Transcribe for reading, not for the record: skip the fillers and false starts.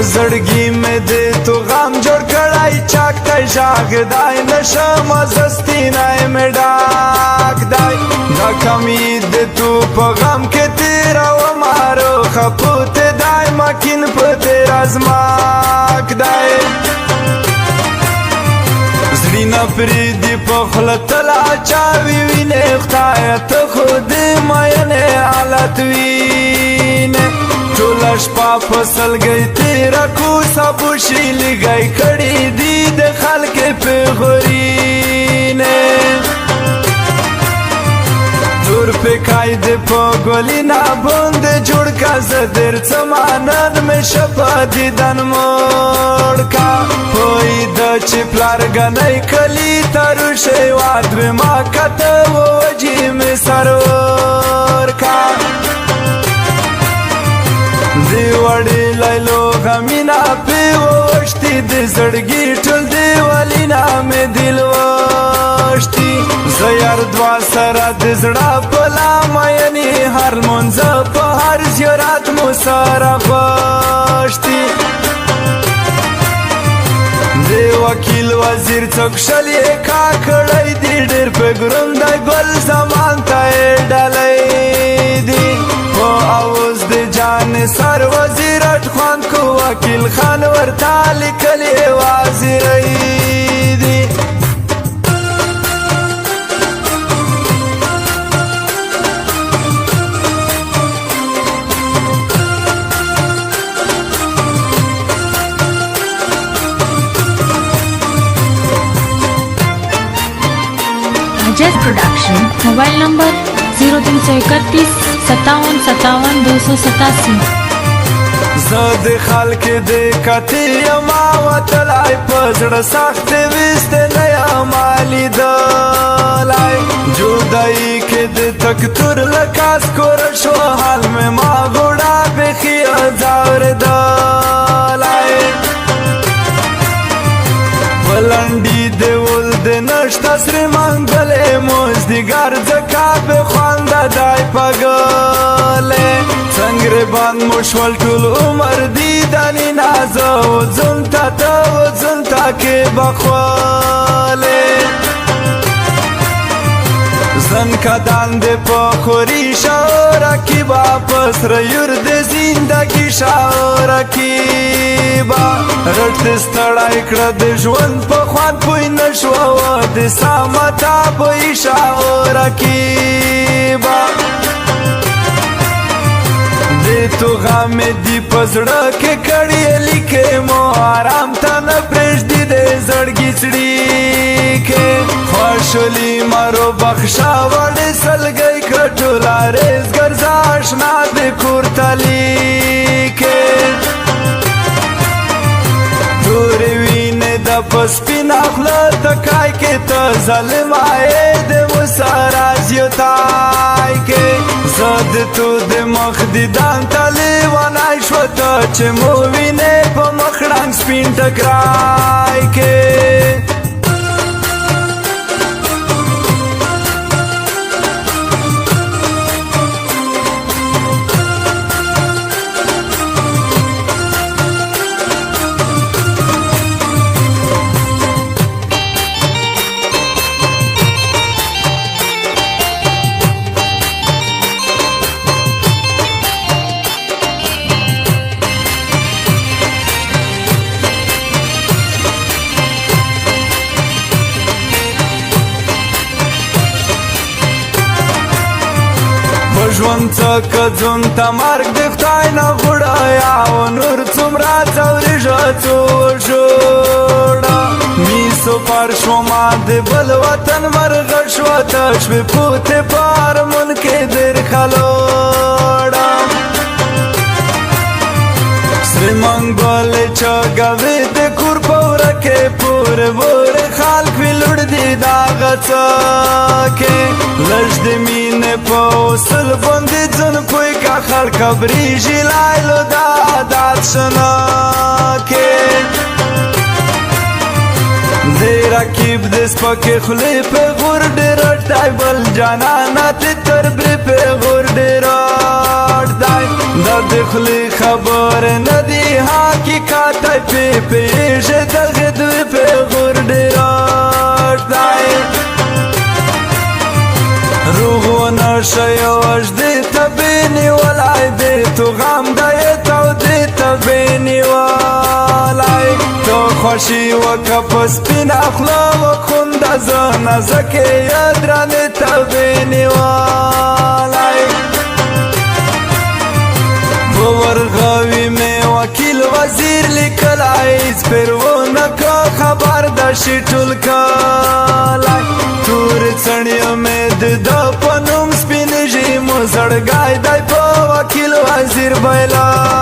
زړګي مې دې تو غم جوړ کړای چاک ته ژاګدای نشم زستی نه مې ډاک دای دا کمی دې تو په غم کې تیرا و مارو خپوت دای مکین په تیر ازماک دای زړی نه پریدي په خوله تلا چاوي وینې خدای ته خود مینې حالت وینې ټوله شپه فصل گئی تیرا کوسه بوشي لګی کړي دي د خلکې پیغورینې دور په قاید په ګلینا بند جوړ کا زدر سمانن مې شپه دیدن موړ کا پوی د چپلار غنۍ کلی تر شی واد ما کته وجی مې سرور کا دی وړي لیلو غمینا په وشتي د زړګي ټول دی ولینا مې دل وشتي زيار دوا سره د زړه په لامیني هر منځ په هر زیارت مو سره خوشتي دی وکیل وزیر څوک شلې کا کړی دی ډېر په ګروند ګل زمان ته ډلې دی او اوس د جان سر وزیر اټخوان کو وکیل خان ورته لیکلې وزیرې دی Jazz Production, mobile number 0331575287 زد خلق دې کتی ما وتلای پزړه سخت وست نه مالی دلای جدای کې د تکتور لکاس کور شو حال مې ما غوړه بخي ازار دلای ولندې د ول د نشتا سر منګلې موزدګار زکا به خواندا دای پګلې څنګه باندې مشول ټول عمر دی دانی نازو زنتا ته زنتا کې بخواله زن کدان دې په خوري شاور کی واپس ر یور د زندګي شاور کی با رټ ستړای کړه د ژوند په خوان پوي نشو د سامتا په شاور کی با تو غم دی پزړه کې کړي لیکه مو آرام ته نه پرېږدي د زړګي چړي کې خوشالي مارو بخښا وړې سلګي کټولا ریز ګرځا آشنا د کور تلي کې تور وینې د پسپینا خله تکای کې ته ظالمای د مسراز یو تای کې زد تو د مخ دیدان تلی ونای شو ته چې مو وینې په مخړنګ سپین ټکرای کې ژوند څخه ځون ته مرګ د خدای نه غوړایا او نور څومره څورېږه څو جوړه میسو پر شوما د بل وطن مرغه شوه ته شوې پوتې پارمون کې در خلوړه سرې منګولې چګوې د کور په وره کې پورې وره خلک وي لوړ دي داغه څکې لږ د مینې په وصل باندې ځن پوی کا خلک بریږي لایلو دا عادت شنکې د رکیب د سپکې خولې په غور ډېر ډای بل جانانه د تر برې په غور ډېر ډای د دخلی خبر ندی حقیقت پی پیش دغدوی پی غردیراش دای روح و نشه یوش دی تبینی ولای دی تو غم دای تو دی تبینی ولای تو خوشی و کپس پین اخلا و خوند زن زکی یدران تبینی ولای ورغوی میں وکیل وزیر لیکلای سپرونه کا خبر د شټول کلای تور څړیو میں د پنوم سپین جی مو زړګای دای په وکیل وزیر بایلا